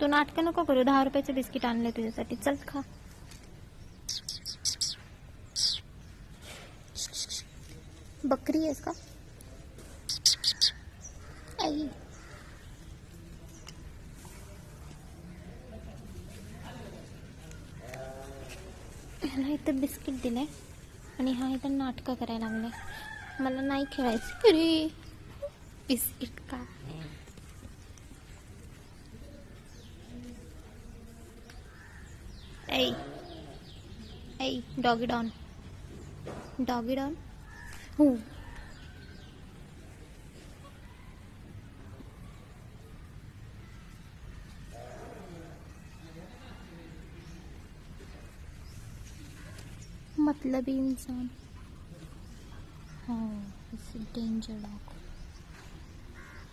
तू नाटकं नको करू. 10 रुपयाचं बिस्किट आणलं तुझ्यासाठी. चल खा. बकरी आहेस का? आई. ह्याला इथं बिस्किट दिलंय आणि हा इथं नाटकं करायला लागलाय. मला नाही खेळायचं. अरे बिस्किट का? ऐ ऐ डॉगी डॉन. Doggy don. हो. मतलबी इंसान. हो, इट्स डेंजर डॉग.